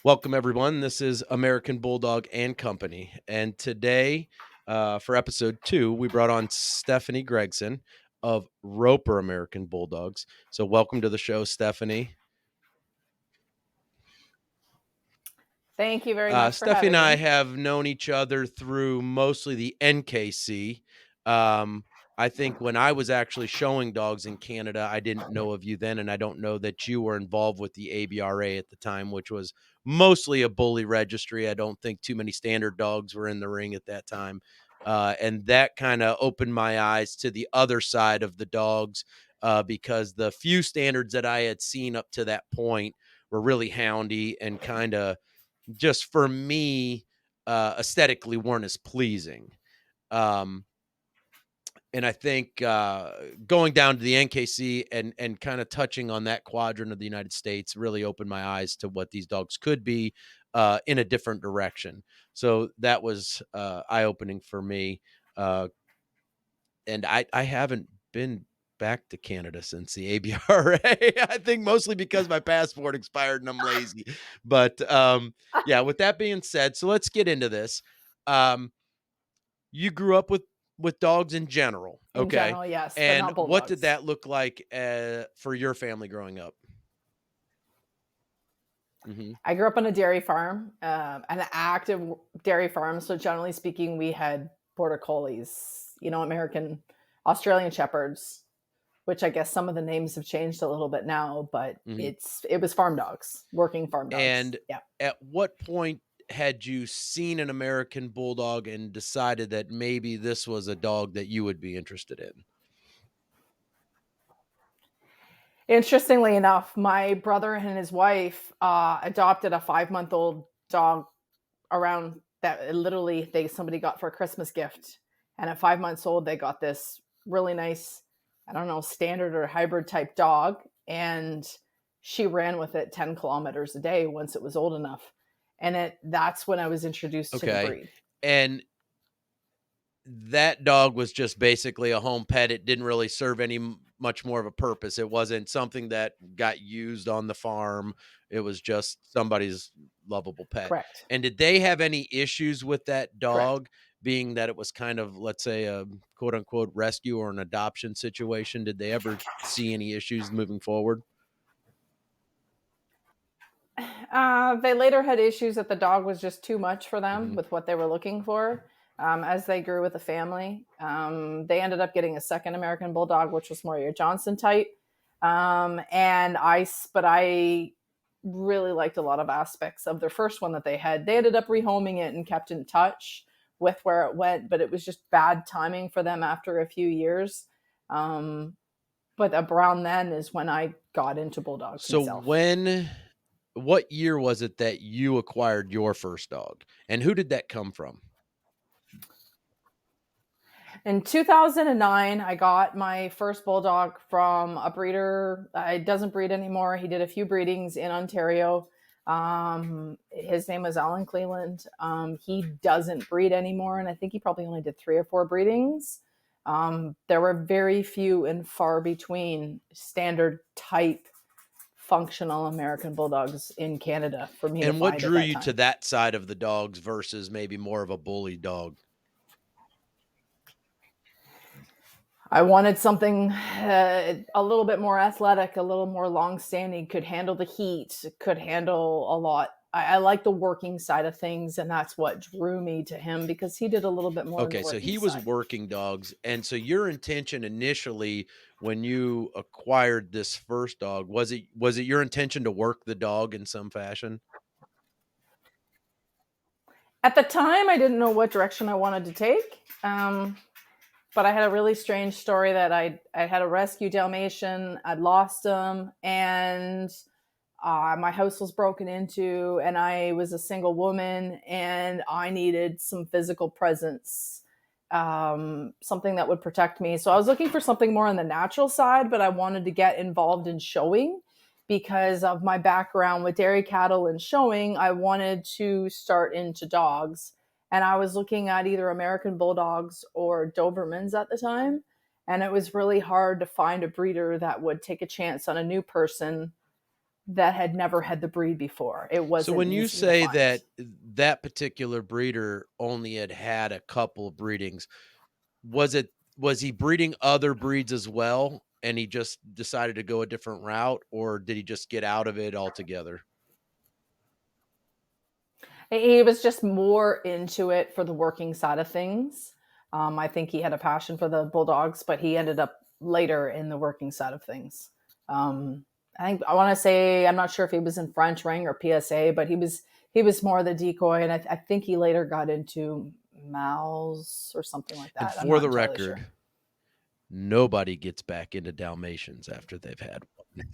Welcome, everyone. This is American Bulldog and Company. And today, for episode 2, we brought on Stephanie Gregson of Roper American Bulldogs. So, welcome to the show, Stephanie. Thank you very much for Stephanie having and I me. have known each other through mostly the NKC. Um, I think when I was actually showing dogs in Canada, I didn't know of you then, and I don't know that you were involved with the ABRA at the time, which was mostly a bully registry. I don't think too many standard dogs were in the ring at that time. And that kind of opened my eyes to the other side of the dogs because the few standards that I had seen up to that point were really houndy and kind of just for me, aesthetically weren't as pleasing. Um, and I think going down to the NKC and kind of touching on that quadrant of the United States really opened my eyes to what these dogs could be in a different direction. So that was eye opening for me. And I haven't been back to Canada since the ABRA. I think mostly because my passport expired and I'm lazy. But yeah, with that being said, so let's get into this. Um, you grew up with dogs in general, In okay? general, yes, but And not what did bulldogs. that look like for your family growing up? Hmm. I grew up on a dairy farm, an active dairy farm. So generally speaking, we had border collies, American Australian shepherds, which I guess some of the names have changed a little bit now, but Hmm. it was farm dogs, working farm dogs. And Yeah. at what point had you seen an American Bulldog and decided that maybe this was a dog that you would be interested in? Interestingly enough, my brother and his wife adopted a 5-month-old dog around that literally somebody got for a Christmas gift. And at 5 months old, they got this really nice, I don't know, standard or hybrid type dog. And she ran with it 10 kilometers a day once it was old enough. And that's when I was introduced to the Okay. breed. And that dog was just basically a home pet. It didn't really serve any much more of a purpose. It wasn't something that got used on the farm. It was just somebody's lovable pet. Correct. And did they have any issues with that Correct. dog being that it was kind of, let's say, a quote unquote rescue or an adoption situation? Did they ever see any issues moving forward? They later had issues that the dog was just too much for them Hmm. with what they were looking for. As they grew with the family, they ended up getting a second American Bulldog, which was more your Johnson type. But I really liked a lot of aspects of their first one that they had. They ended up rehoming it and kept in touch with where it went, but it was just bad timing for them after a few years. But around then is when I got into Bulldogs So myself. what year was it that you acquired your first dog? And who did that come from? In 2009, I got my first bulldog from a breeder. He doesn't breed anymore. He did a few breedings in Ontario. His name was Alan Cleland. He doesn't breed anymore, and I think he probably only did 3 or 4 breedings. There were very few and far between standard type functional American bulldogs in Canada for me to And what find at drew that you to time. that side of the dogs versus maybe more of a bully dog? I wanted something a little bit more athletic, a little more long standing, could handle the heat, could handle a lot. I like the working side of things, and that's what drew me to him because he did a little bit more on the Okay, so working he was side. working dogs. And so your intention initially when you acquired this first dog, was it your intention to work the dog in some fashion? At the time, I didn't know what direction I wanted to take. But I had a really strange story that I had a rescue Dalmatian. I'd lost him, and my house was broken into, and I was a single woman, and I needed some physical presence, something that would protect me. So I was looking for something more on the natural side, but I wanted to get involved in showing because of my background with dairy cattle and showing. I wanted to start into dogs, and I was looking at either American Bulldogs or Dobermans at the time. And it was really hard to find a breeder that would take a chance on a new person that had never had the breed before. It So wasn't when you easy to say find. that that particular breeder only had a couple of breedings, was he breeding other breeds as well, and he just decided to go a different route, or did he just get out of it altogether? He was just more into it for the working side of things. I think he had a passion for the Bulldogs, but he ended up later in the working side of things. Um, I think I want to say I'm not sure if he was in French ring or PSA, but he was more the decoy, and I think he later got into Mouse or something like And that. I'm for not the entirely sure. record, nobody gets back into Dalmatians after they've had one.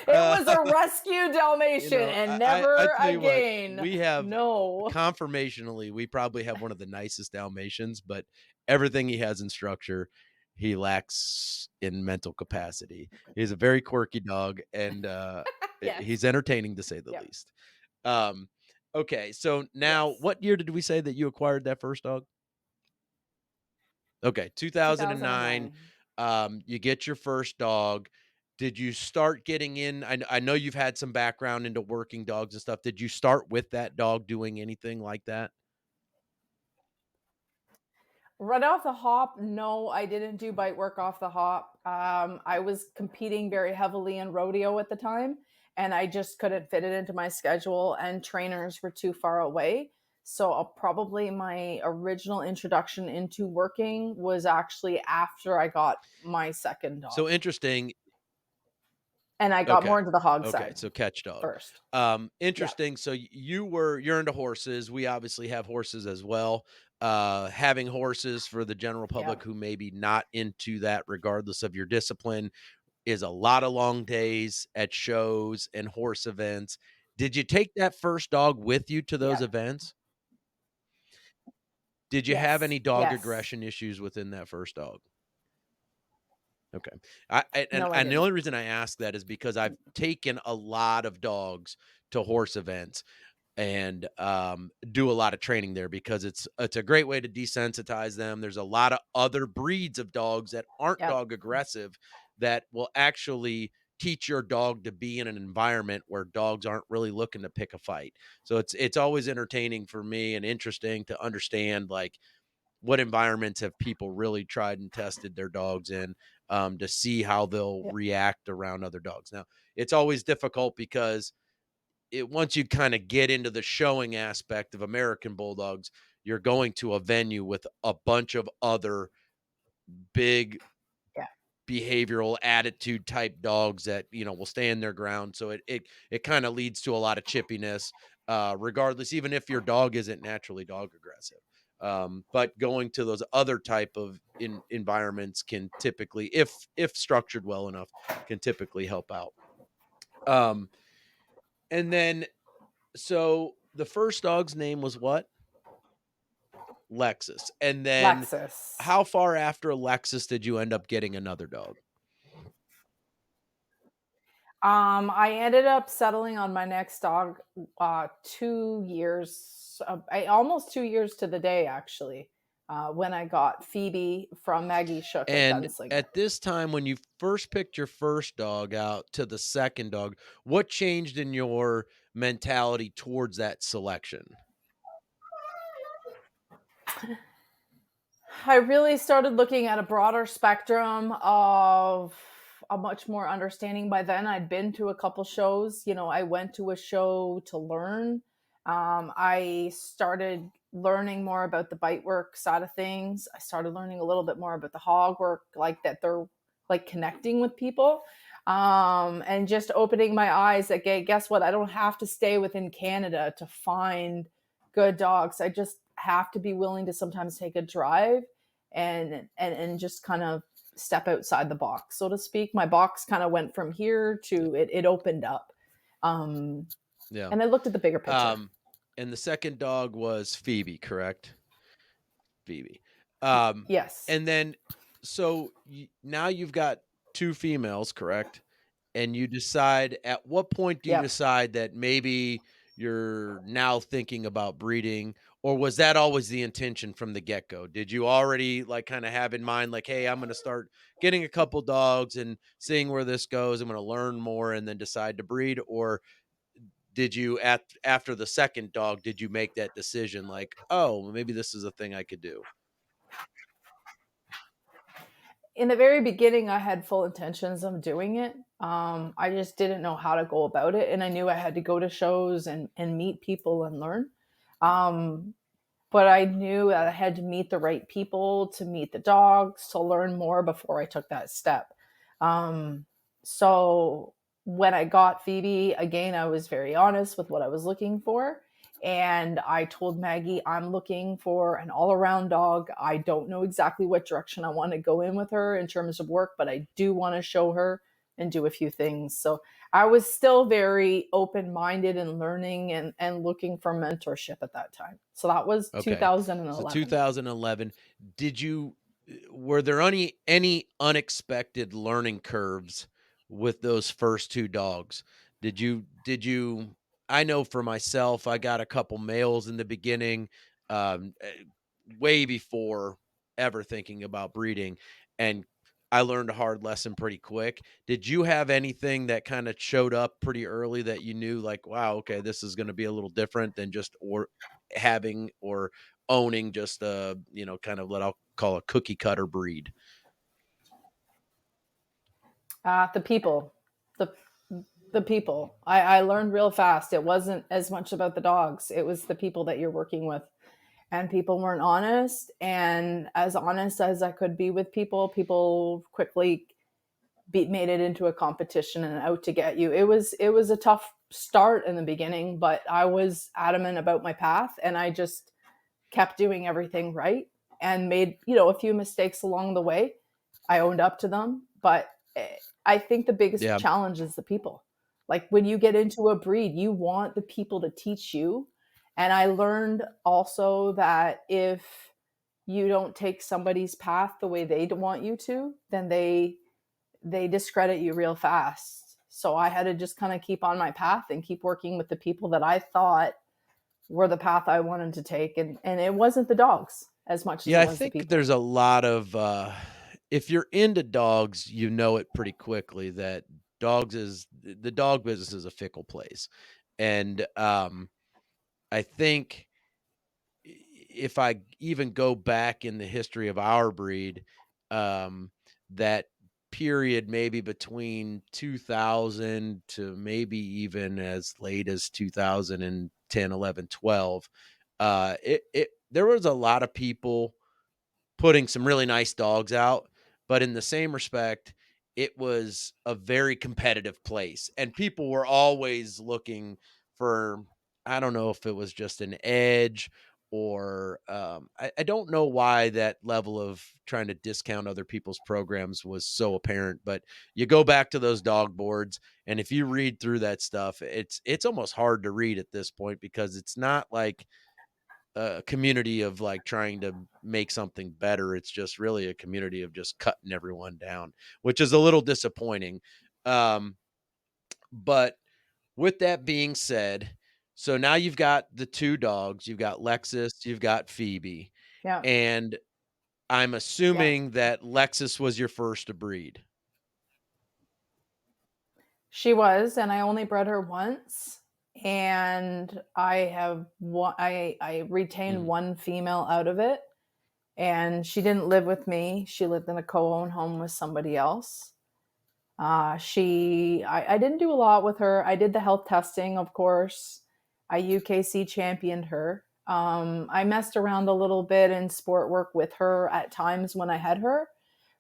It was a rescue Dalmatian and I never tell you what, again. we have No. confirmationally, we probably have one of the nicest Dalmatians, but everything he has in structure, he lacks in mental capacity. He's a very quirky dog, and Yes. he's entertaining to say the Yep. least. Um, okay, so now, Yes. what year did we say that you acquired that first dog? Okay, 2009. 2009. You get your first dog. Did you start getting in? I know you've had some background into working dogs and stuff. Did you start with that dog doing anything like that? Right off the hop, no, I didn't do bite work off the hop. I was competing very heavily in rodeo at the time, and I just couldn't fit it into my schedule, and trainers were too far away. So probably my original introduction into working was actually after I got my second dog, So interesting. and I got Okay. more into the hog Okay, side so catch dog. first. Yeah, Interesting. So you're into horses. We obviously have horses as well. Having horses for the general yeah, public who maybe not into that, regardless of your discipline, is a lot of long days at shows and horse events. Did you take that first dog with you to those yeah, events? Did you have yes, any dog yes. aggression issues within that first dog? Okay. No, I And the didn't. only reason I ask that is because I've taken a lot of dogs to horse events and do a lot of training there because it's a great way to desensitize them. There's a lot of other breeds of dogs that aren't Yep, dog aggressive that will actually teach your dog to be in an environment where dogs aren't really looking to pick a fight. So it's always entertaining for me and interesting to understand like what environments have people really tried and tested their dogs in, to see how they'll yep, react around other dogs. Now, it's always difficult because once you kind of get into the showing aspect of American Bulldogs, you're going to a venue with a bunch of other big yeah, behavioral attitude type dogs that will stand their ground. So it kind of leads to a lot of chippiness, regardless, even if your dog isn't naturally dog aggressive. But going to those other type of environments can typically, if structured well enough, can typically help out. Um, and then so the first dog's name was what? Lexus. And then Lexus. how far after Lexus did you end up getting another dog? I ended up settling on my next dog 2 years, almost 2 years to the day, actually, when I got Phoebe from Maggie Shook at And Gunslinger. at this time, when you first picked your first dog out to the second dog, what changed in your mentality towards that selection? I really started looking at a broader spectrum of a much more understanding. By then, I'd been to a couple shows. I went to a show to learn. I started learning more about the bite work side of things. I started learning a little bit more about the hog work, like that they're like connecting with people. And just opening my eyes that, guess what? I don't have to stay within Canada to find good dogs. I just have to be willing to sometimes take a drive and just kind of step outside the box, so to speak. My box kind of went from here Yeah. to it opened up. Um, Yeah. and I looked at the bigger picture. Um, and the second dog was Phoebe, correct? Phoebe. Yes. And then so now you've got two females, correct? And you decide, at what point do you Yep. decide that maybe you're now thinking about breeding, or was that always the intention from the get-go? Did you already, like, kinda have in mind, like, "Hey, I'm gonna start getting a couple dogs and seeing where this goes. I'm gonna learn more and then decide to breed," or did you after the 2nd dog, did you make that decision like, "Oh, maybe this is a thing I could do?" In the very beginning, I had full intentions of doing it. I just didn't know how to go about it, and I knew I had to go to shows and meet people and learn. Um, but I knew that I had to meet the right people to meet the dogs to learn more before I took that step. Um, so when I got Phoebe, again, I was very honest with what I was looking for. And I told Maggie, I'm looking for an all around dog. I don't know exactly what direction I want to go in with her in terms of work, but I do want to show her and do a few things. So I was still very open minded and learning and looking for mentorship at that time. So that was Okay. So 2011. 2011, did you were there any unexpected learning curves with those first 2 dogs? Did you I know for myself, I got a couple males in the beginning, way before ever thinking about breeding, and I learned a hard lesson pretty quick. Did you have anything that kinda showed up pretty early that you knew like, "Wow, okay, this is gonna be a little different than just or having or owning just a, kind of what I'll call a cookie cutter breed?" The people, the the people. I learned real fast. It wasn't as much about the dogs. It was the people that you're working with. And people weren't honest. And as honest as I could be with people, people quickly made it into a competition and out to get you. It was a tough start in the beginning, but I was adamant about my path, and I just kept doing everything right and made, a few mistakes along the way. I owned up to them, but I think the biggest Yeah. challenge is the people. Like when you get into a breed, you want the people to teach you. And I learned also that if you don't take somebody's path the way they want you to, then they discredit you real fast. So I had to just kind of keep on my path and keep working with the people that I thought were the path I wanted to take, and it wasn't the dogs as much as Yeah, it I was the think people. there's a lot of, if you're into dogs, you know it pretty quickly that dogs is the dog business is a fickle place, and, I think if I even go back in the history of our breed, that period maybe between 2000 to maybe even as late as 2010, 11, 12, it there was a lot of people putting some really nice dogs out, but in the same respect, it was a very competitive place, and people were always looking for I don't know if it was just an edge or, I don't know why that level of trying to discount other people's programs was so apparent, but you go back to those dog boards, and if you read through that stuff, it's almost hard to read at this point because it's not like a community of like trying to make something better. It's just really a community of just cutting everyone down, which is a little disappointing. Um, but with that being said, so now you've got the 2 dogs, you've got Lexus, you've got Phoebe, Yeah, and I'm yeah. assuming that Lexus was your first to breed. She was, and I only bred her once, and I have one. I retained Mhm. one female out of it, and she didn't live with me. She lived in a co-owned home with somebody else. I didn't do a lot with her. I did the health testing, of course. I UKC championed her. I messed around a little bit in sport work with her at times when I had her,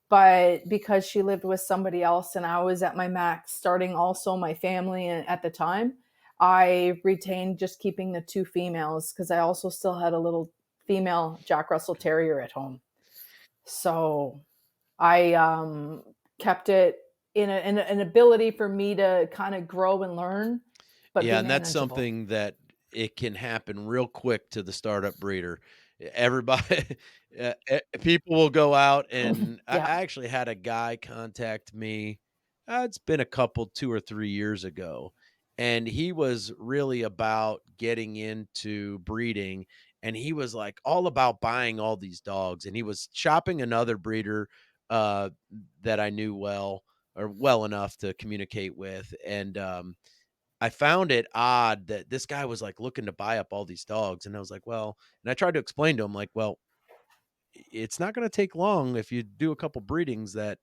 but because she lived with somebody else and I was at my max, starting also my family at the time, I retained just keeping the two females because I also still had a little female Jack Russell Terrier at home. So I kept it in an ability for me to kind of grow and learn, but be Yeah, and that's manageable. something that it can happen real quick to the startup breeder. Everybody, people will go out, and Yeah. I actually had a guy contact me. It's been a couple, 2 or 3 years ago, and he was really about getting into breeding, and he was like all about buying all these dogs, and he was shopping another breeder uh that I knew well, or well enough to communicate with. And I found it odd that this guy was like looking to buy up all these dogs, and I was like, well, and I tried to explain to him like, well, it's not going to take long if you do a couple breedings that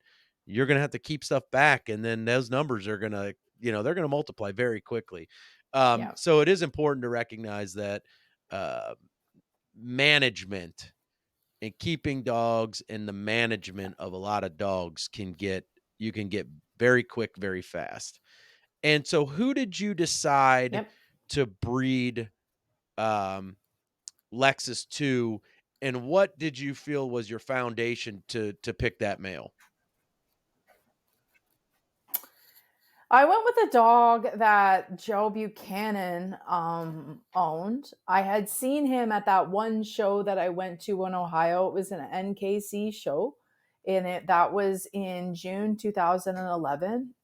you're going to have to keep stuff back, and then those numbers are going to, they're going to multiply very quickly. Yeah. So it is important to recognize that uh, management and keeping dogs and the management of a lot of dogs you can get very quick very fast. And so who did you decide Yep. to breed um Lexus to, and what did you feel was your foundation to pick that male? I went with a dog that Joe Buchanan owned. I had seen him at that one show that I went to in Ohio. It was an NKC show, and that was in June 2011.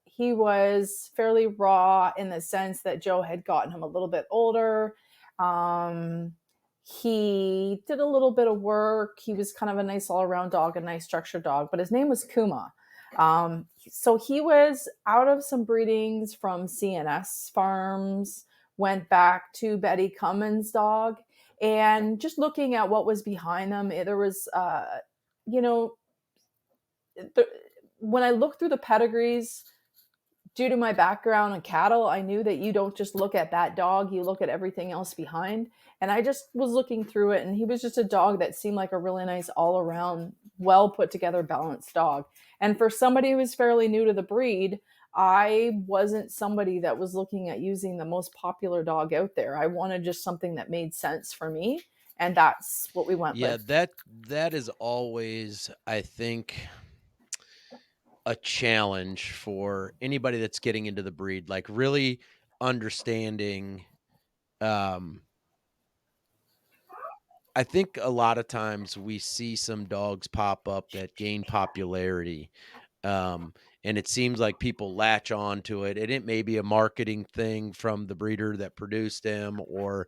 He was fairly raw in the sense that Joe had gotten him a little bit older. Um, he did a little bit of work. He was kind of a nice all around dog, a nice structured dog, but his name was Kuma. So he was out of some breedings from CNS farms, went back to Betty Cummins' dog, and just looking at what was behind them, there was, you know, the, when I looked through the pedigrees, due to my background in cattle, I knew that you don't just look at that dog, you look at everything else behind. And I just was looking through it, and he was just a dog that seemed like a really nice, all around, well put together, balanced dog. And for somebody who was fairly new to the breed, I wasn't somebody that was looking at using the most popular dog out there. I wanted just something that made sense for me. And that's what we went Yeah, with. that is always, I think, a challenge for anybody that's getting into the breed, like really understanding. um I think a lot of times we see some dogs pop up that gain popularity, um, and it seems like people latch on to it, and it may be a marketing thing from the breeder that produced him, or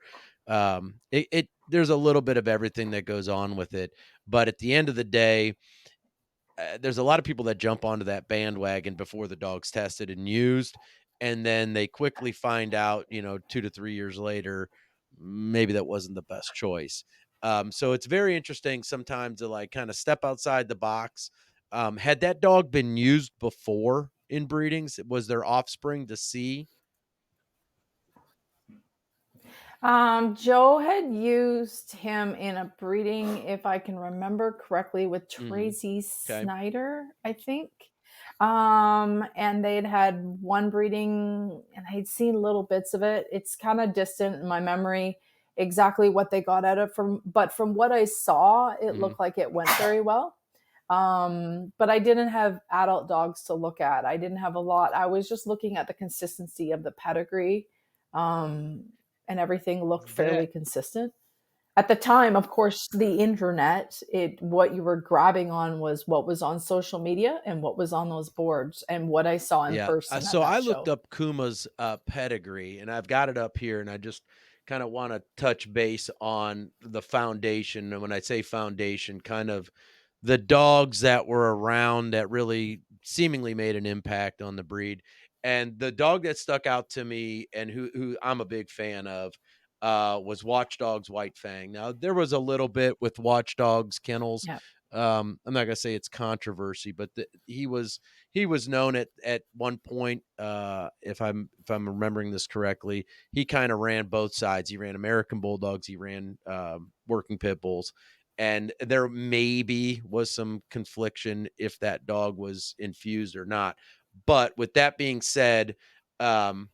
it there's a little bit of everything that goes on with it. But at the end of the day, there's a lot of people that jump onto that bandwagon before the dog's tested and used, and then they quickly find out, 2 to 3 years later, maybe that wasn't the best choice. So it's very interesting sometimes to like kind of step outside the box. Had that dog been used before in breedings? Was there offspring to see? Joe had used him in a breeding, if I can remember correctly, with Hmm. Tracy Okay. Snyder, I think. And they'd had one breeding, and I'd seen little bits of it. It's kind of distant in my memory exactly what they got out of from, but from what I saw, it Hmm. looked like it went very well. But I didn't have adult dogs to look at. I didn't have a lot. I was just looking at the consistency of the pedigree. Um, and everything looked fairly That consistent. At the time, of course, the internet, it what you were grabbing on was what was on social media and what was on those boards and what I saw in Yeah. person at So that I looked show. up Kuma's pedigree, and I've got it up here, and I just kind of want to touch base on the foundation. And when I say foundation, kind of the dogs that were around that really seemingly made an impact on the breed. And the dog that stuck out to me, and who I'm a big fan of, was Watchdog's White Fang. Now there was a little bit with Watchdog's kennels. Yeah. I'm not gonna say it's controversy, but he was known at one point, if I'm remembering this correctly, he kind of ran both sides. He ran American Bulldogs, he ran working pit bulls, and there maybe was some confliction if that dog was infused or not. But with that being said, um,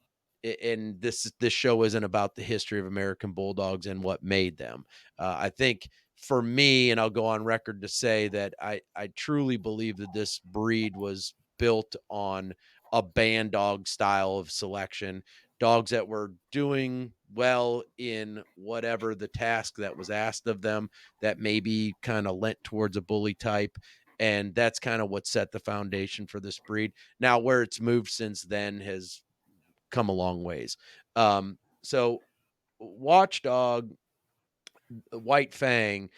and this show isn't about the history of American Bulldogs and what made them. I think for me, and I'll go on record to say that I truly believe that this breed was built on a band dog style of selection, dogs that were doing well in whatever the task that was asked of them, that maybe kind of lent towards a bully type. And that's kind of what set the foundation for this breed. Now, where it's moved since then has come a long ways. So Watchdog, White Fang,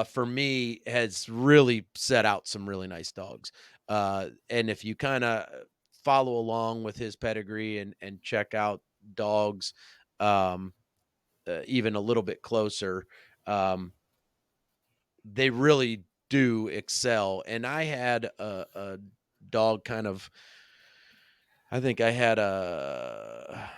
for me, has really set out some really nice dogs. And if you kind of follow along with his pedigree and check out dogs, um, even a little bit closer, um, they really do excel. And I had a dog kind of, I think I had a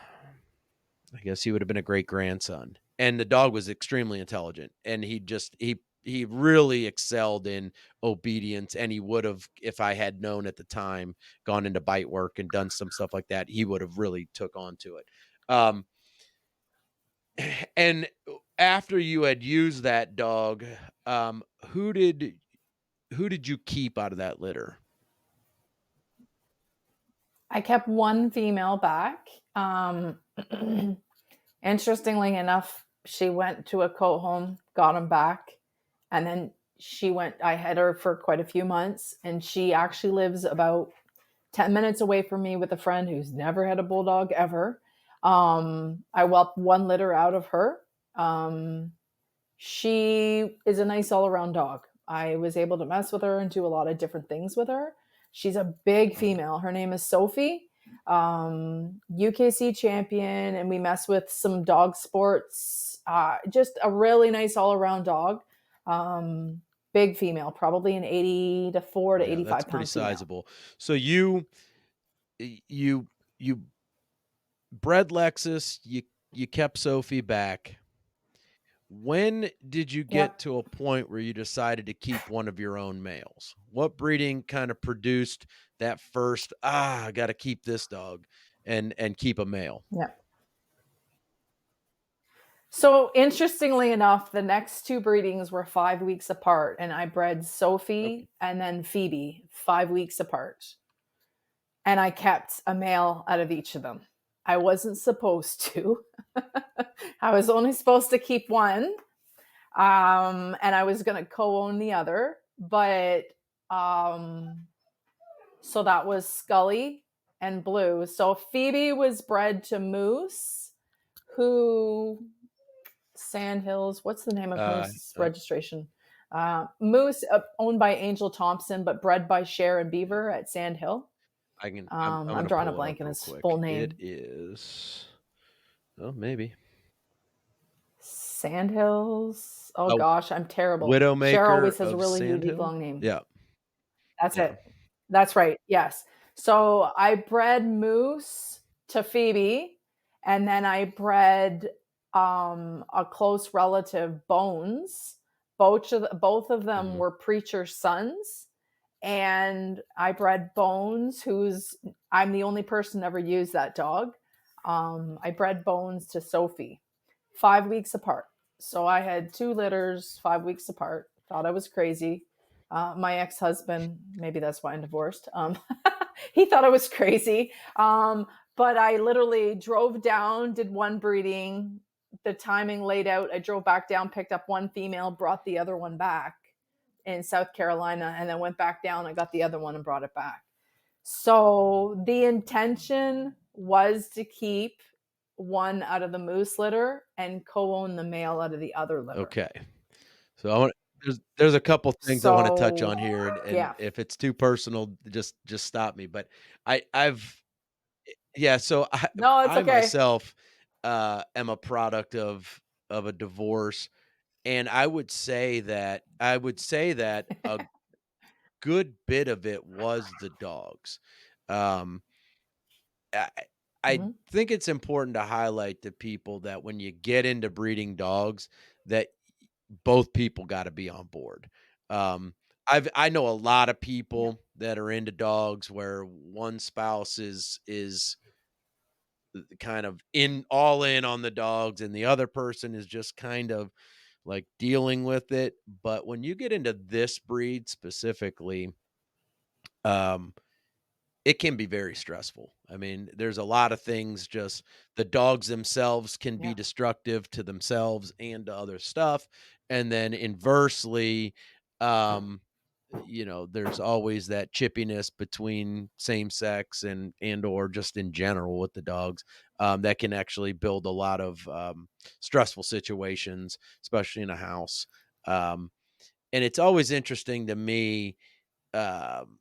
I guess he would have been a great grandson. And the dog was extremely intelligent, and he really excelled in obedience, and he would have, if I had known at the time, gone into bite work and done some stuff like that, he would have really took on to it. Um, and after you had used that dog, um, who did who did you keep out of that litter? I kept one female back. Interestingly enough, she went to a coat home, got him back, and then she went. I had her for quite a few months, and she actually lives about 10 minutes away from me with a friend who's never had a bulldog ever. I whelped one litter out of her. Um, she is a nice all around dog. I was able to mess with her and do a lot of different things with her. She's a big female. Her name is Sophie, UKC champion, and we mess with some dog sports. Just a really nice all around dog. Big female, probably an 84 to Yeah, that's 85 pretty pound female. sizable. So you bred Lexus, you kept Sophie back. When did you get Yep. to a point where you decided to keep one of your own males? What breeding kind of produced that first, I got to keep this dog and keep a male? Yep. So interestingly enough, the next two breedings were 5 weeks apart, and I bred Okay. Sophie and then Phoebe 5 weeks apart. And I kept a male out of each of them. I wasn't supposed to. I was only supposed to keep one, and I was going to co-own the other. But um, so that was Scully and Blue. So Phoebe was bred to Moose, who Sandhills. What's the name of Uh, Moose's uh, registration? Moose, owned by Angel Thompson, but bred by Cher and Beaver at Sandhill. I'm I'm gonna drawing a pull it blank up in real his full quick. It name. is, oh, maybe. Sandhills. Oh A gosh, I'm terrible. Cher Widowmaker always has a of really unique Sandhill? long name. Yeah, That's yeah. it. That's right. Yes. So I bred Moose to Phoebe, and then I bred a close relative, Bones. Both of them Mhm. were preacher's sons, and I bred Bones, who's I'm the only person to ever use that dog. I bred Bones to Sophie, 5 weeks apart. So I had two litters 5 weeks apart. Thought I was crazy. My ex husband, maybe that's why I'm divorced. He thought I was crazy. But I literally drove down, did one breeding. The timing laid out. I drove back down, picked up one female, brought the other one back in South Carolina, and then went back down. I got the other one and brought it back. So the intention was to keep one out of the moose litter and co-own the male out of the other litter. Okay. So I want there's a couple things I wanna touch So on here, and yeah. if it's too personal, just stop me, but I've yeah, so No, it's I okay. myself, am a product of a divorce, and I would say that a good bit of it was the dogs. Um, I I Mhm. think it's important to highlight to people that when you get into breeding dogs, that both people gotta be on board. Um, I know a lot of Yeah. people that are into dogs where one spouse is kind of in all in on the dogs and the other person is just kind of like dealing with it. But when you get into this breed specifically, um, it can be very stressful. I mean, there's a lot of things, just the dogs themselves can be Yeah. destructive to themselves and to other stuff. And then inversely, um, there's always that chippiness between same sex and or just in general with the dogs, that can actually build a lot of stressful situations, especially in a house. Um, and it's always interesting to me, um,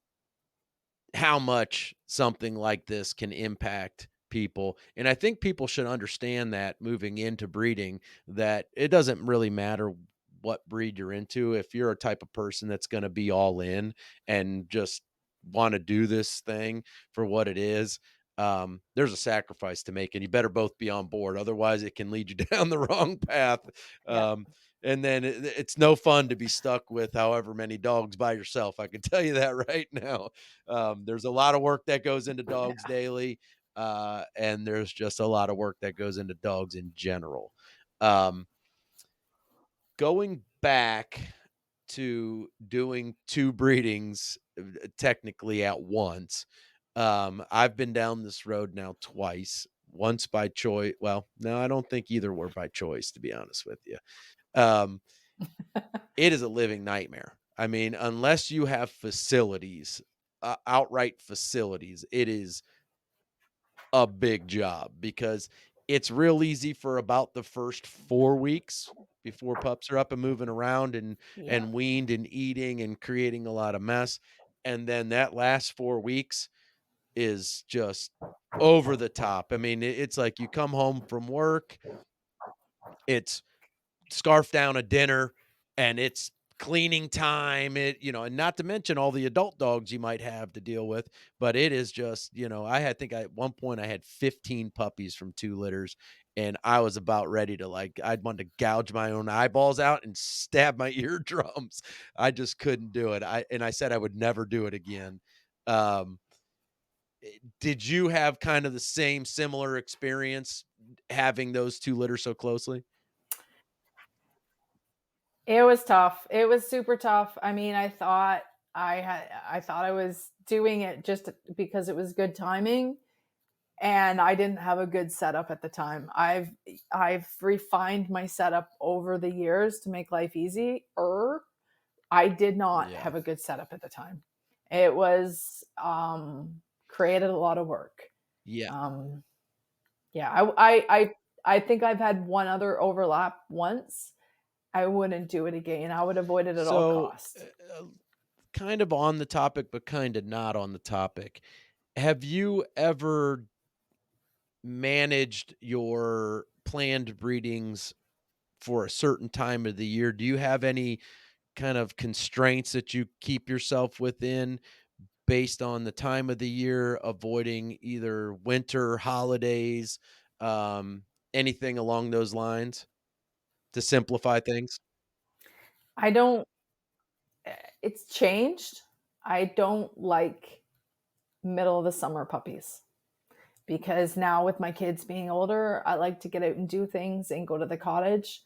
how much something like this can impact people. And I think people should understand that moving into breeding, that it doesn't really matter what breed you're into. If you're a type of person that's going to be all in and just want to do this thing for what it is, there's a sacrifice to make, and you better both be on board. Otherwise, it can lead you down the wrong path. Yeah. Um, and then it's no fun to be stuck with however many dogs by yourself. I can tell you that right now. There's a lot of work that goes into dogs Yeah. daily, and there's just a lot of work that goes into dogs in general. Um, Going back to doing two breedings technically at once, I've been down this road now twice. Once by choice. Well, no, I don't think either were by choice, to be honest with you. Um, it is a living nightmare. I mean, unless you have facilities, outright facilities, it is a big job because it's real easy for about the first 4 weeks before pups are up and moving around Yeah. and weaned and eating and creating a lot of mess, and then that last 4 weeks is just over the top. I mean, it's like you come home from work, it's scarf down a dinner, and it's cleaning time, and not to mention all the adult dogs you might have to deal with, but it is just, at one point I had 15 puppies from 2 litters, and I was about ready to, like, I'd want to gouge my own eyeballs out and stab my eardrums. I just couldn't do it. I said I would never do it again. Um, did you have kind of the same similar experience having those 2 litters so closely? It was tough. It was super tough. I mean, I thought I was doing it just because it was good timing, and I didn't have a good setup at the time. I've refined my setup over the years to make life easy. I did not Yeah. have a good setup at the time. It was created a lot of work. Yeah. Um, yeah, I think I've had one other overlap once. I wouldn't do it again. I would avoid it at all So, costs. kind of on the topic, but kind of not on the topic. Have you ever managed your planned breedings for a certain time of the year? Do you have any kind of constraints that you keep yourself within based on the time of the year, avoiding either winter holidays, um, anything along those lines to simplify things? I don't it's changed. I don't like middle of the summer puppies because now with my kids being older, I like to get out and do things and go to the cottage,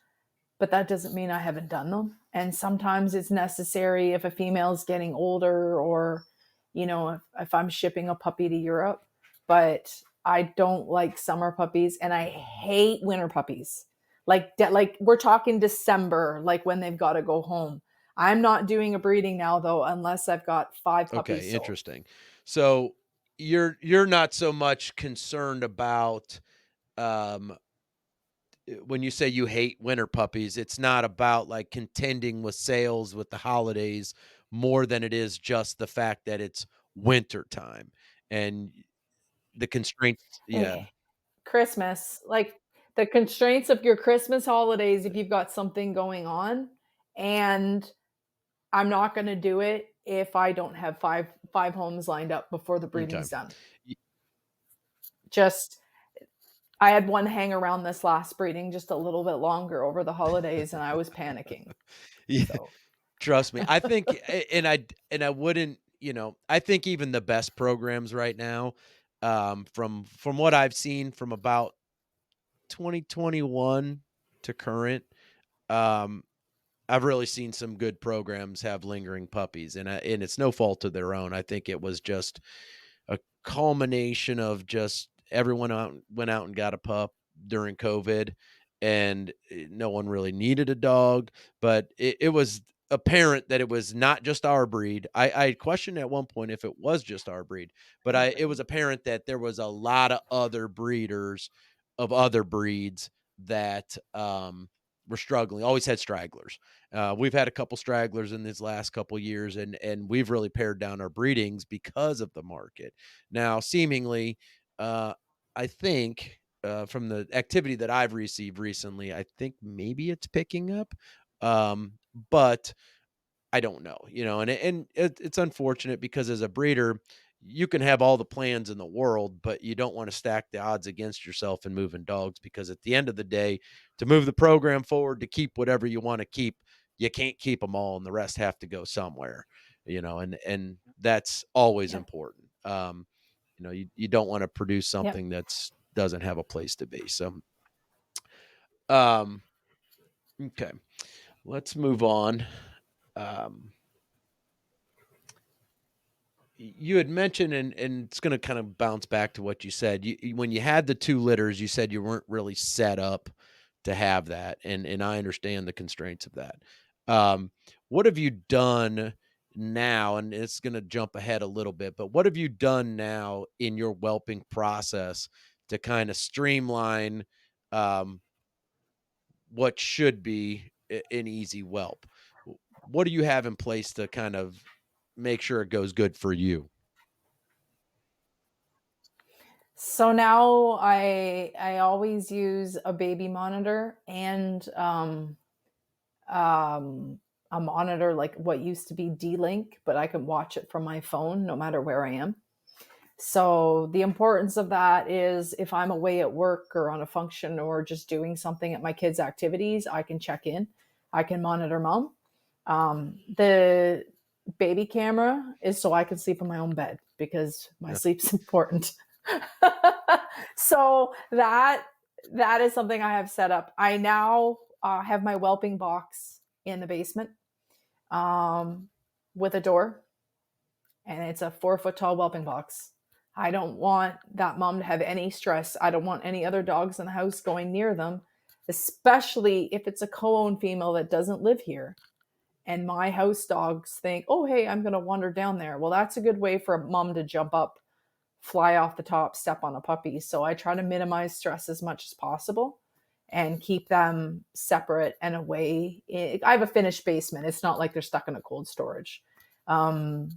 but that doesn't mean I haven't done them. And sometimes it's necessary if a female's getting older or, if I'm shipping a puppy to Europe. But I don't like summer puppies and I hate winter puppies. Like we're talking December, like when they've got to go home. I'm not doing a breeding now though, unless I've got 5 puppies Okay, sold. interesting. So you're not so much concerned about um when you say you hate winter puppies, it's not about like contending with sales with the holidays more than it is just the fact that it's winter time and the constraints. Yeah. Eh, Christmas, like the constraints of your Christmas holidays if you've got something going on, and I'm not gonna do it if I don't have five homes lined up before the Okay. breeding's done. Y- Just I had one hang around this last breeding just a little bit longer over the holidays, and I was panicking. Yeah, So trust me. I think and I wouldn't, I think even the best programs right now, from what I've seen from about 2021 to current, um, I've really seen some good programs have lingering puppies, and it's no fault of their own. I think it was just a culmination of just everyone went out and got a pup during COVID, and no one really needed a dog, but it was. apparent that it was not just our breed. I questioned at one point if it was just our breed, but it was apparent that there was a lot of other breeders of other breeds that were struggling. Always had stragglers. We've had a couple stragglers in these last couple years, and we've really pared down our breedings because of the market. Now, seemingly, uh, I think from the activity that I've received recently, I think maybe it's picking up. But I don't know, it's unfortunate because as a breeder, you can have all the plans in the world, but you don't want to stack the odds against yourself in moving dogs because at the end of the day, to move the program forward, to keep whatever you want to keep, you can't keep them all, and the rest have to go somewhere, and that's always Yep. important. You don't want to produce Yep. something that's doesn't have a place to be. So, um, okay, let's move on. Um, you had mentioned, and it's going to kind of bounce back to what you said. When you had the two litters, you said you weren't really set up to have that, and I understand the constraints of that. What have you done now? And it's going to jump ahead a little bit, but what have you done now in your whelping process to kind of streamline um, what should be an easy whelp? What do you have in place to kind of make sure it goes good for you? So now I always use a baby monitor and um, a monitor like what used to be D-Link, but I can watch it from my phone no matter where I am. So the importance of that is if I'm away at work or on a function or just doing something at my kids' activities, I can check in. I can monitor mom. The baby camera is so I can sleep in my own bed because my Yeah. sleep's important. So that is something I have set up. I now have my whelping box in the basement um, with a door, and it's a 4 foot tall whelping box. I don't want that mom to have any stress. I don't want any other dogs in the house going near them, especially if it's a co-owned female that doesn't live here. And my house dogs think, oh, hey, I'm going to wander down there. Well, that's a good way for a mom to jump up, fly off the top, step on a puppy. So I try to minimize stress as much as possible and keep them separate and away. I have a finished basement. It's not like they're stuck in a cold storage. Um,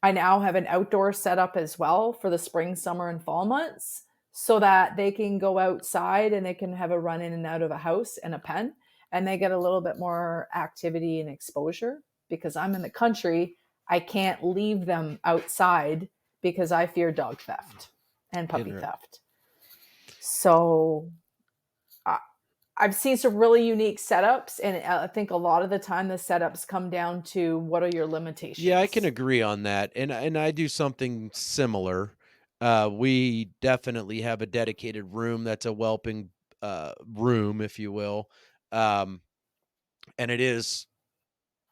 I now have an outdoor setup as well for the spring, summer, and fall months so that they can go outside and they can have a run in and out of a house and a pen and they get a little bit more activity and exposure because I'm in the country. I can't leave them outside because I fear dog theft and puppy Inter theft. So I, I've seen some really unique setups, and I think a lot of the time the setups come down to what are your Yeah, I can limitations. agree on that, and I do something similar. We definitely have a dedicated room that's a whelping, room, if you will, um, and it is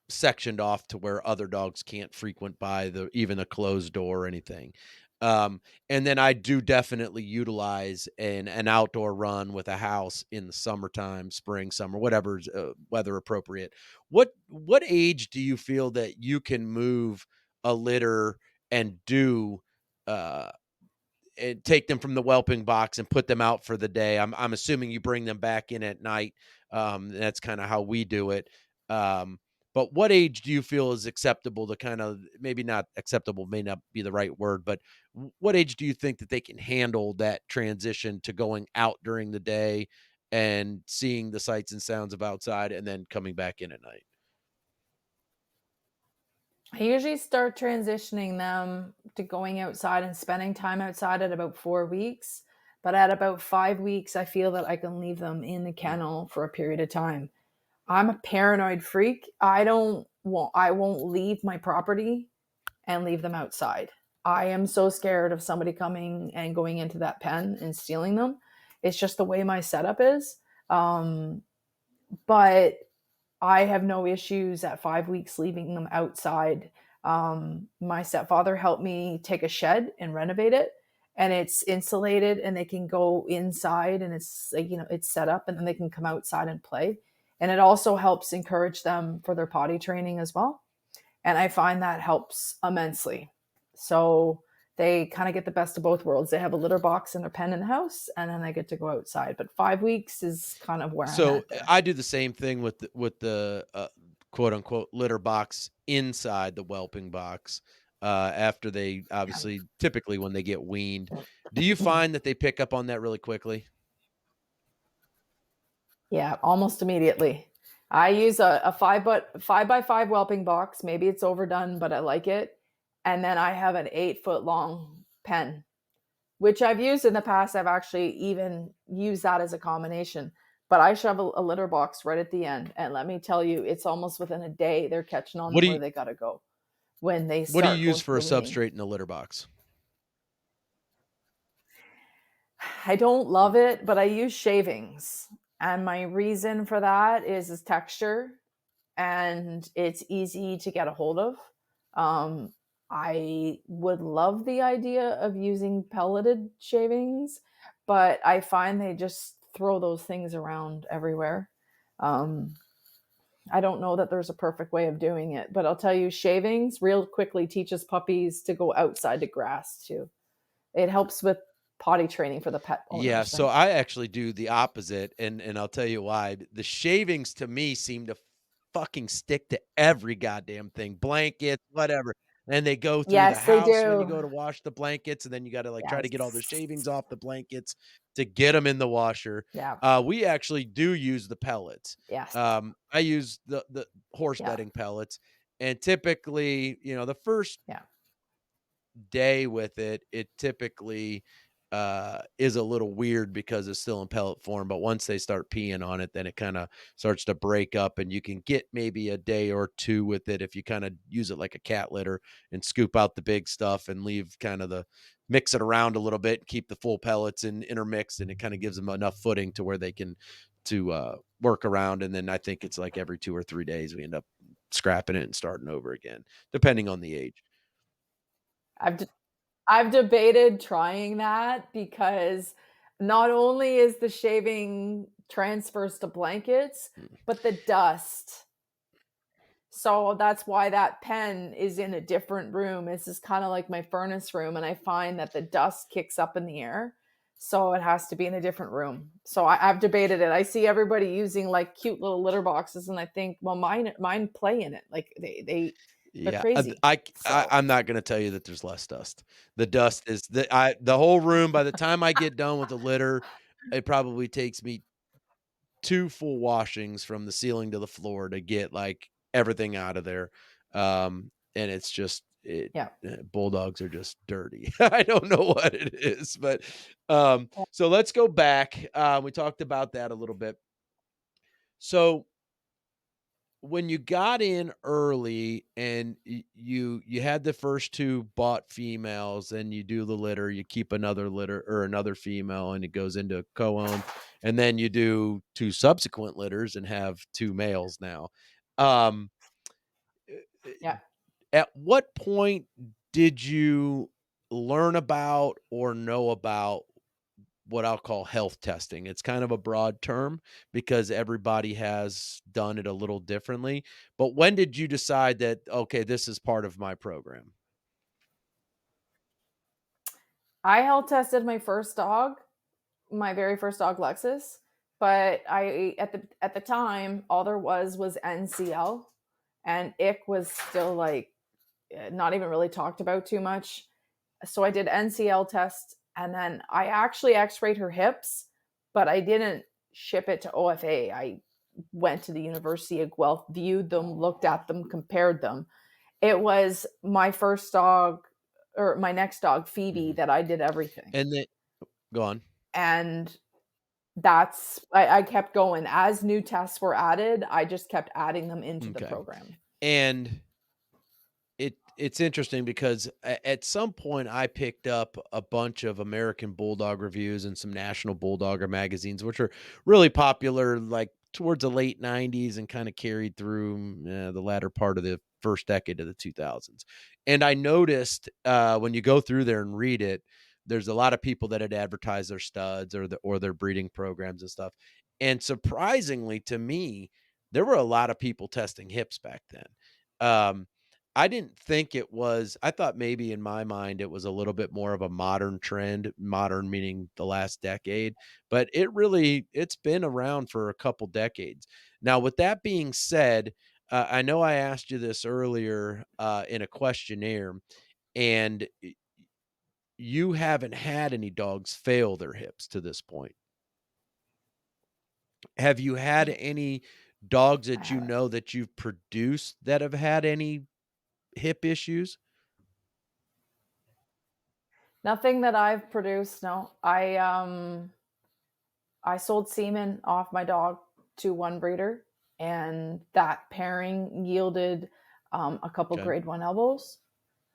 sectioned off to where other dogs can't frequent by the even a closed door or anything. And then I do definitely utilize an outdoor run with a house in the summertime, spring, summer, whatever's weather appropriate. What age do you feel that you can move a litter and do uh and take them from the whelping box and put them out for the day? I'm assuming you bring them back in at night. That's kind of how we do it. Um, but what age do you feel is acceptable to kind of maybe not acceptable may not be the right word, but what age do you think that they can handle that transition to going out during the day and seeing the sights and sounds of outside and then coming back in at night? I usually start transitioning them to going outside and spending time outside at about 4 weeks. But at about 5 weeks, I feel that I can leave them in the Mm, kennel for a period of time. I'm a paranoid freak. I won't leave my property and leave them outside. I am so scared of somebody coming and going into that pen and stealing them. It's just the way my setup is. Um, but I have no issues at 5 weeks leaving them outside. My stepfather helped me take a shed and renovate it, and it's insulated, and they can go inside, and it's like it's set up, and then they can come outside and play. And it also helps encourage them for their potty training as well. And I find that helps immensely. So they kind of get the best of both worlds. They have a litter box and a pen in the house, and then they get to go outside. But 5 weeks is kind of where I'm So at there. I do the same thing with the quote unquote litter box inside the whelping box after they obviously typically when they get weaned. Do you find that they pick up on that really quickly? Yeah, almost immediately. I use a 5 by 5 whelping box. Maybe it's overdone, but I like it. And then I have an 8 foot long pen, which I've used in the past. I've actually even used that as a combination. But I shove a litter box right at the end. And let me tell you, it's almost within a day they're catching on What to do where you they got to go when they what do you start use going for through a the weaning. substrate in a litter box? I don't love it, but I use shavings. And my reason for that is texture and it's easy to get a hold of. Um, I would love the idea of using pelleted shavings, but I find they just throw those things around everywhere. Um, I don't know that there's a perfect way of doing it, but I'll tell you, shavings real quickly teaches puppies to go outside to grass too. It helps with potty training for the pet Yeah, owners, so right? I actually do the opposite, and I'll tell you why. The shavings to me seem to fucking stick to every goddamn thing, blankets, whatever, and they go through the Yes, they house when you do. go to wash the blankets, and then you gotta, like, try to get all the Yes. shavings off the blankets to get them in the washer. Yeah. We actually do use the pellets. Yes. I use the horse Yeah. bedding pellets, and typically, the first Yeah. day with it, it typically is a little weird because it's still in pellet form. But once they start peeing on it, then it kind of starts to break up, and you can get maybe a day or two with it if you kind of use it like a cat litter and scoop out the big stuff and leave kind of the mix it around a little bit, keep the full pellets and intermixed, and it kind of gives them enough footing to where they can to work around. And then I think it's like every 2 or 3 days we end up scrapping it and starting over again, depending on the age. I've d I've debated trying that because not only is the shaving transfers to blankets, but the dust. So that's why that pen is in a different room. This is kind of like my furnace room, and I find that the dust kicks up in the air. So it has to be in a different room. So I've debated it. I see everybody using like cute little litter boxes, and I think, well, mine play in it. Like they're Yeah, crazy. So I'm not gonna tell you that there's less dust. The dust is the whole room, by the time I get done with the litter, it probably takes me 2 full washings from the ceiling to the floor to get, like, everything out of there, and it's just yeah. bulldogs are just dirty. I don't know what it is, but, so let's go back, we talked about that a little bit. So when you got in early and you had the first two bought females and you do the litter, you keep another litter or another female and it goes into co-own, and then you do two subsequent litters and have two males now. um uh, Yeah. at what point did you learn about or know about what I'll call health testing? It's kind of a broad term because everybody has done it a little differently. But when did you decide that, okay, this is part of my program? I health tested my first dog, my very first dog, Lexus. But I at the time, all there was NCL, and ick was still like not even really talked about too much. So I did NCL test, and then I actually X-rayed her hips, but I didn't ship it to OFA. I went to the University of Guelph, viewed them, looked at them, compared them. It was my first dog or my next dog, Phoebe, Mhm. that I did everything. And then go on. And I kept going. As new tests were added, I just kept adding them into the Okay. program. And it's interesting because at some point I picked up a bunch of American Bulldog reviews and some National Bulldogger magazines, which are really popular, like towards the late '90s and kind of carried through the latter part of the first decade of the 2000s. And I noticed when you go through there and read it, there's a lot of people that had advertised their studs or their breeding programs and stuff. And surprisingly to me, there were a lot of people testing hips back then. Um, I didn't think it was I thought maybe in my mind it was a little bit more of a modern trend, modern meaning the last decade, but it's been around for a couple decades. Now, with that being said, I know I asked you this earlier in a questionnaire, and you haven't had any dogs fail their hips to this point. Have you had any dogs I that you haven't. know that you've produced that have had any hip issues? Nothing that I've produced. No, I sold semen off my dog to one breeder, and that pairing yielded a couple Okay. grade one elbows,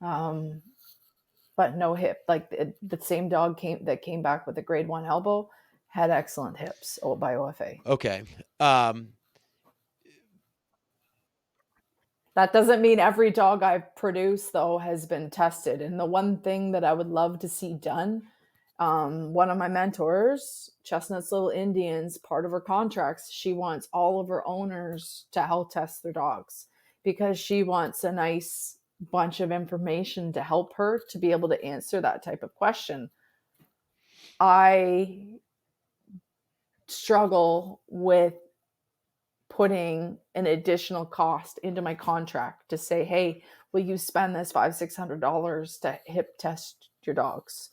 um, but no hip. Like the same dog came back with a grade one elbow had excellent hips by OFA. Okay. Um, That doesn't mean every dog I've produced, though, has been tested. And the one thing that I would love to see done, one of my mentors, Chestnut's Little Indians, part of her contracts, she wants all of her owners to help test their dogs because she wants a nice bunch of information to help her to be able to answer that type of question. I struggle with putting an additional cost into my contract to say, hey, will you spend this $500-600 to hip test your dogs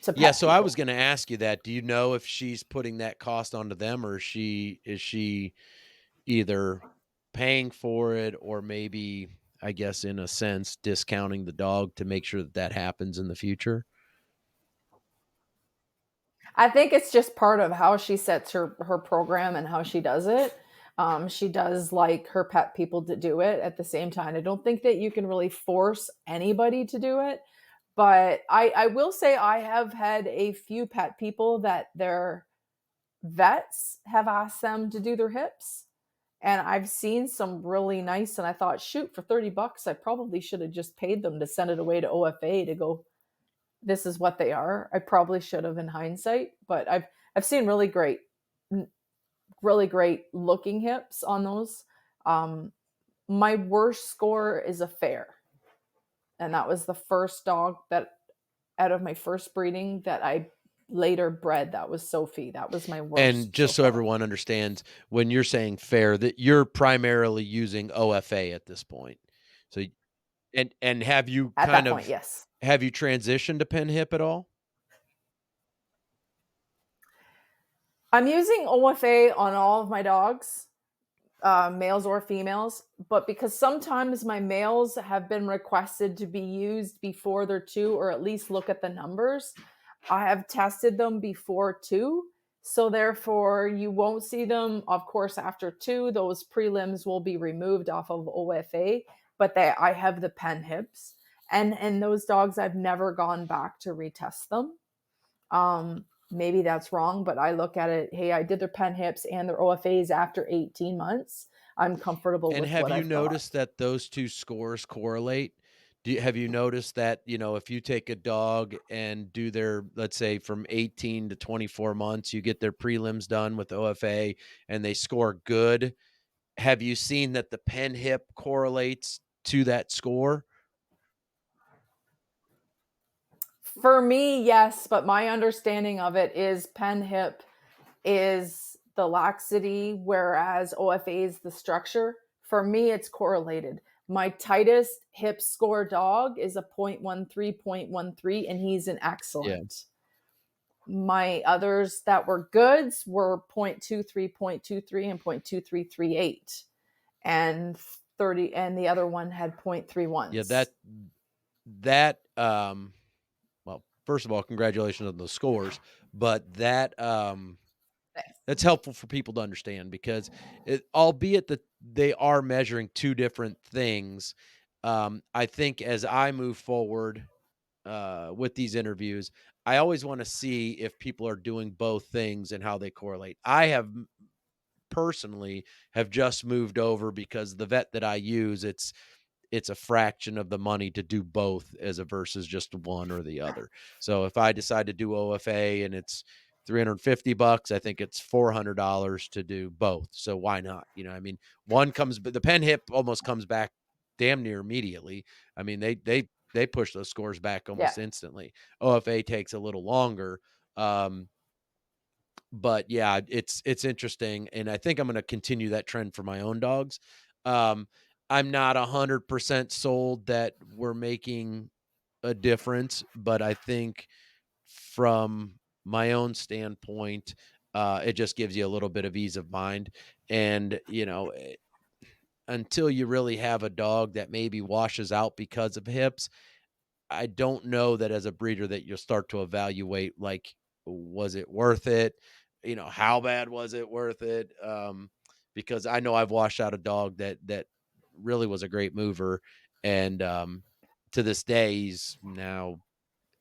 to yeah, pet so I was people? gonna ask you that. Do you know if she's putting that cost onto them, or is she either paying for it or maybe, I guess, in a sense, discounting the dog to make sure that that happens in the future? I think it's just part of how she sets her program and how she does it. She does like her pet people to do it at the same time. I don't think that you can really force anybody to do it, but I will say I have had a few pet people that their vets have asked them to do their hips. And I've seen some really nice, and I thought, shoot, for $30, I probably should have just paid them to send it away to OFA to go, this is what they are. I probably should have in hindsight, but I've seen really great looking hips on those. Um, my worst score is a fair, and that was the first dog that out of my first breeding that I later bred. That was Sophie. That was my And worst so just so far everyone understands, when you're saying fair, that you're primarily using OFA at this point. So and have you at kind that point. of Yes, have you transitioned to pen hip at all? I'm using OFA on all of my dogs, males or females, but because sometimes my males have been requested to be used before they're two, or at least look at the numbers, I have tested them before two. So therefore, you won't see them, of course, after two. Those prelims will be removed off of OFA, but I have the pen hips, and those dogs I've never gone back to retest them. Maybe that's wrong, but I look at it, hey, I did their pen hips and their OFAs after 18 months. I'm comfortable And with have what you I've got. noticed that those 2 scores correlate? Have you noticed that, if you take a dog and do their, let's say, from 18 to 24 months, you get their prelims done with OFA and they score good, have you seen that the pen hip correlates to that score? For me, yes, but my understanding of it is pen hip is the laxity, whereas OFA is the structure. For me, it's correlated. My tightest hip score dog is a 0.13, and he's an Yeah. excellent. My others that were goods were 0.23, 0.23, and 0.2338. And 30, and the other one had Yeah, 0.31s. that, well, first of all, congratulations on the scores, but that's helpful for people to understand because albeit that they are measuring 2 different things, I think as I move forward, with these interviews, I always wanna see if people are doing both things and how they correlate. I have personally have just moved over because the vet that I use, it's a fraction of the money to do both as a versus just one or the other. So if I decide to do OFA and it's $350. I think it's $400 to do both. So why not? I mean, one comes, but the pen hip almost comes back damn near immediately. I mean, they push those scores back Yeah. almost instantly. OFA takes a little longer. Um, but yeah, it's interesting, and I think I'm going to continue that trend for my own dogs. Um, I'm not 100% sold that we're making a difference, but I think from my own standpoint, it just gives you a little bit of ease of mind. And, until you really have a dog that maybe washes out because of hips, I don't know that as a breeder that you'll start to evaluate, like, was it worth it? How bad was it worth it? Because I know I've washed out a dog that really was a great mover, and to this day he's now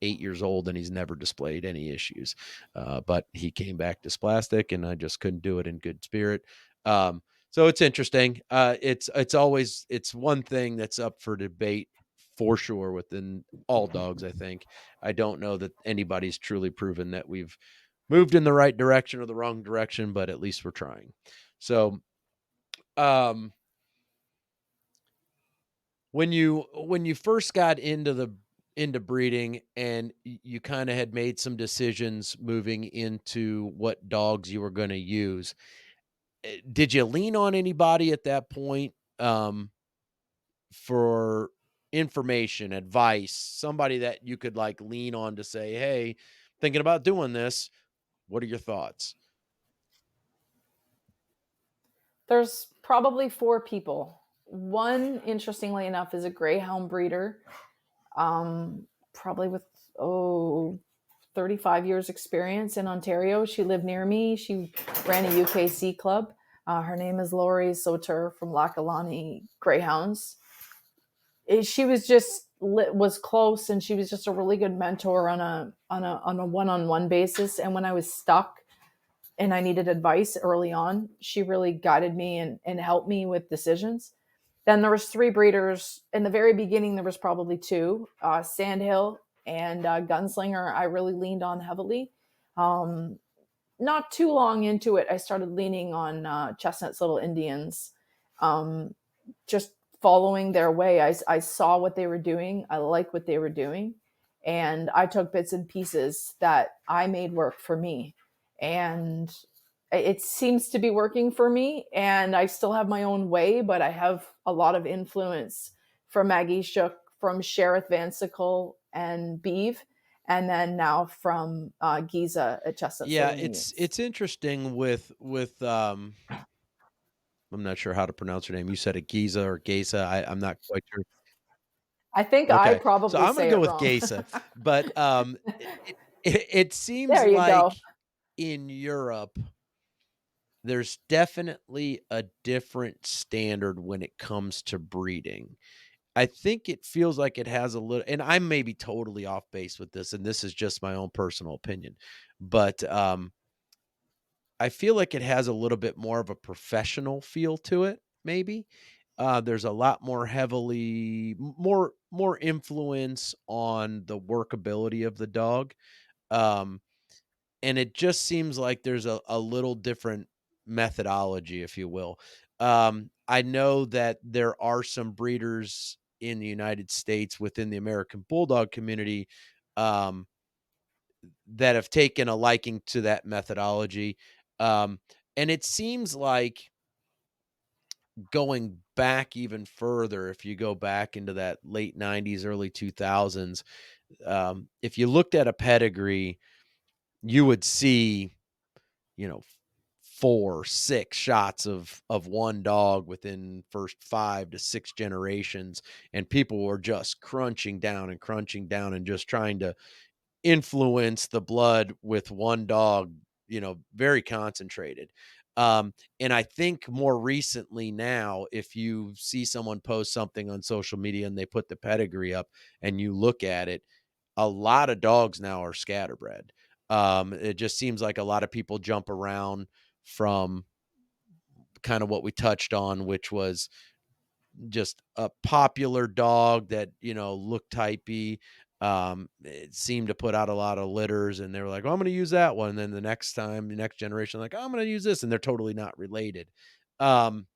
8 years old and he's never displayed any issues. But he came back dysplastic, and I just couldn't do it in good spirit. So it's interesting. It's one thing that's up for debate for sure within all dogs. I think I don't know that anybody's truly proven that we've moved in the right direction or the wrong direction, but at least we're trying. So, um, when you first got into breeding, and you kind of had made some decisions moving into what dogs you were going to use, did you lean on anybody at that point, for information, advice, somebody that you could like lean on to say, hey, thinking about doing this, what are your thoughts? There's probably four people. One, interestingly enough, is a greyhound breeder, probably with, oh, 35 years experience in Ontario. She lived near me. She ran a UKC club. Her name is Laurie Soter from Lackalani Greyhounds. She was just was close, and she was just a really good mentor on a one-on-one basis. And when I was stuck and I needed advice early on, she really guided me and helped me with decisions. Then there was three breeders in the very beginning. There was probably two, Sandhill and Gunslinger. I really leaned on heavily. Um, Not too long into it, I started leaning on Chestnut's Little Indians. Um, just following their way. I saw what they were doing. I liked what they were doing. And I took bits and pieces that I made work for me. And it seems to be working for me. And I still have my own way, but I have a lot of influence from Maggie Shook, from Sheriff Vansicle and Beeve, and then now from Giza at Chestnut's Yeah, Little it's Indians. it's interesting with I'm not sure how to pronounce her name. You said it Giza or Gesa. I'm not quite sure. I think I Okay. So probably I'm gonna say go it with wrong. Gesa, but, it seems There you go. like in Europe, there's definitely a different standard when it comes to breeding. I think it feels like it has a little, and I may be totally off base with this, and this is just my own personal opinion, but, I feel like it has a little bit more of a professional feel to it, maybe. There's a lot more heavily more influence on the workability of the dog. Um, and it just seems like there's a little different methodology, if you will. I know that there are some breeders in the United States within the American Bulldog community, um, that have taken a liking to that methodology. Um, and it seems like going back even further, if you go back into that late 90s, early 2000s, if you looked at a pedigree, you would see, you know, 4, 6 shots of one dog within first 5 to 6 generations, and people were just crunching down and just trying to influence the blood with one dog, very concentrated. And I think more recently now, if you see someone post something on social media and they put the pedigree up and you look at it, a lot of dogs now are scatterbred. It just seems like a lot of people jump around from kind of what we touched on, which was just a popular dog that, looked typey. It seemed to put out a lot of litters, and they were like, "Oh, I'm gonna use that one." And then the next time, the next generation, like, "Oh, I'm gonna use this," and they're totally not related. Um,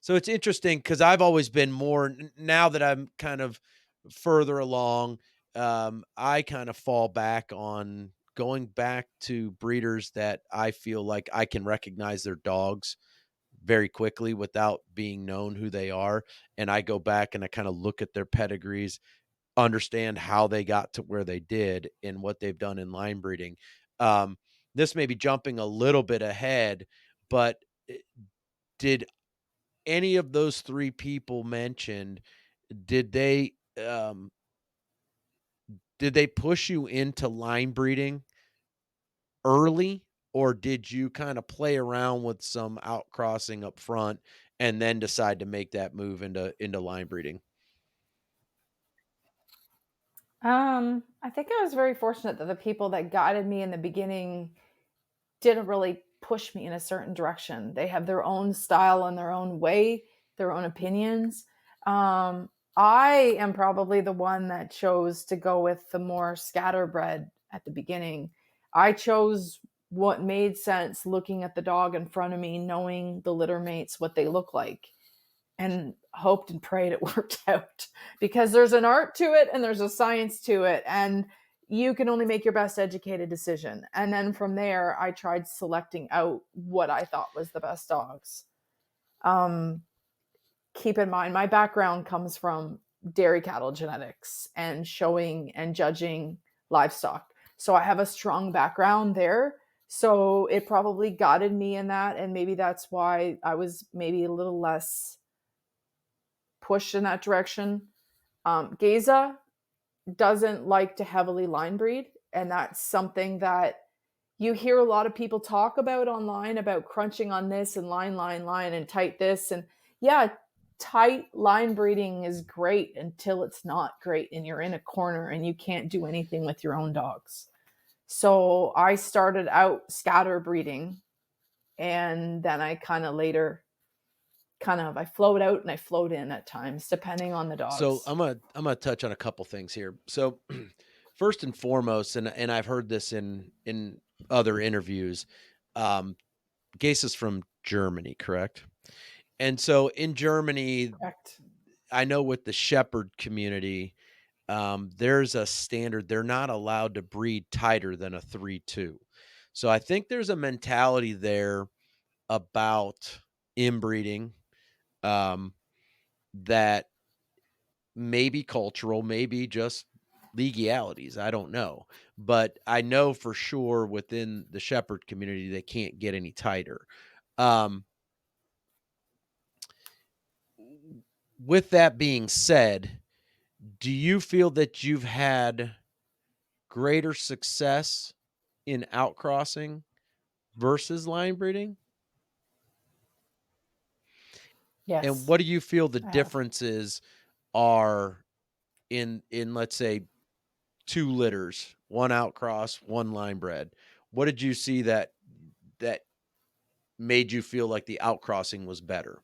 so it's interesting because I've always been more now that I'm kind of further along. I kind of fall back on going back to breeders that I feel like I can recognize their dogs very quickly without being known who they are. And I go back and I kind of look at their pedigrees, understand how they got to where they did and what they've done in line breeding. Um, this may be jumping a little bit ahead, but did any of those 3 people mentioned, did they, um, did they push you into line breeding early, or did you kinda play around with some outcrossing up front and then decide to make that move into line breeding? I think I was very fortunate that the people that guided me in the beginning didn't really push me in a certain direction. They have their own style and their own way, their own opinions. I am probably the one that chose to go with the more scatterbred at the beginning. I chose what made sense looking at the dog in front of me, knowing the litter mates, what they look like, and hoped and prayed it worked out because there's an art to it and there's a science to it. And you can only make your best educated decision. And then from there, I tried selecting out what I thought was the best dogs. Um, Keep in mind, my background comes from dairy cattle genetics and showing and judging livestock. So I have a strong background there. So it probably guided me in that. And maybe that's why I was maybe a little less pushed in that direction. Geza doesn't like to heavily line breed, and that's something that you hear a lot of people talk about online about crunching on this and line, and tight this. And yeah, tight line breeding is great until it's not great and you're in a corner and you can't do anything with your own dogs. So I started out scatter breeding and then I kind of later kind of I float out and I float in at times depending on the So dogs. I'm gonna touch on a couple things here. So first and foremost, and I've heard this in other interviews, um, Gase is from Germany, correct? And so in Germany, Correct. I know with the shepherd community, there's a standard. They're not allowed to breed tighter than a 3-2. So I think there's a mentality there about inbreeding, um, that maybe cultural, maybe just legalities. I don't know. But I know for sure within the shepherd community, they can't get any tighter. Um, with that being said, do you feel that you've had greater success in outcrossing versus line breeding? And Yes, what do you feel the I have. differences are in let's say 2 litters, 1 outcross, 1 line bred? What did you see that made you feel like the outcrossing was better?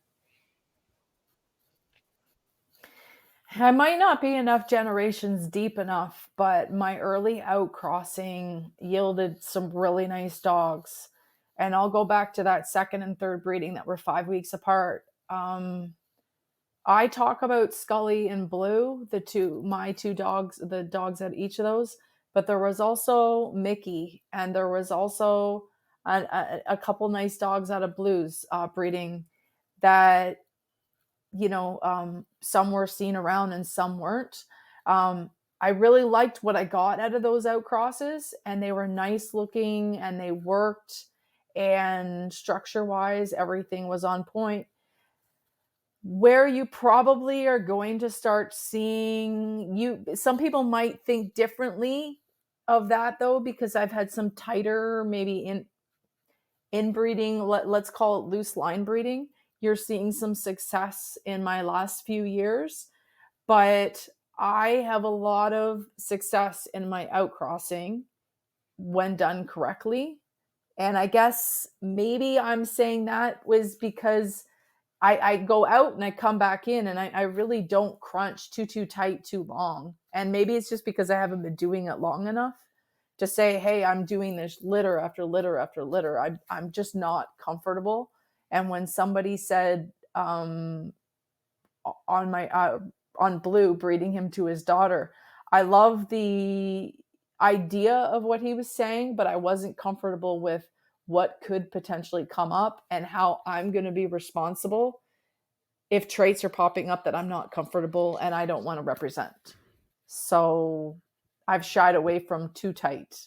I might not be enough generations deep enough, but my early outcrossing yielded some really nice dogs. And I'll go back to that second and third breeding that were 5 weeks apart. I talk about Scully and Blue, my two dogs, the dogs at each of those, but there was also Mickey, and there was also a couple nice dogs out of Blue's breeding that some were seen around and some weren't. Um, I really liked what I got out of those outcrosses, and they were nice looking and they worked. And structure wise, everything was on point. Where you probably are going to start seeing some people might think differently of that though, because I've had some tighter, maybe inbreeding, let's call it loose line breeding. You're seeing some success in my last few years, but I have a lot of success in my outcrossing when done correctly. And I guess maybe I'm saying that was because I go out and I come back in, and I really don't crunch too tight too long. And maybe it's just because I haven't been doing it long enough to say, hey, I'm doing this litter after litter after litter. I'm just not comfortable. And when somebody said on my on Blue, breeding him to his daughter, I love the idea of what he was saying, but I wasn't comfortable with what could potentially come up and how I'm going to be responsible if traits are popping up that I'm not comfortable and I don't want to represent. So I've shied away from too tight.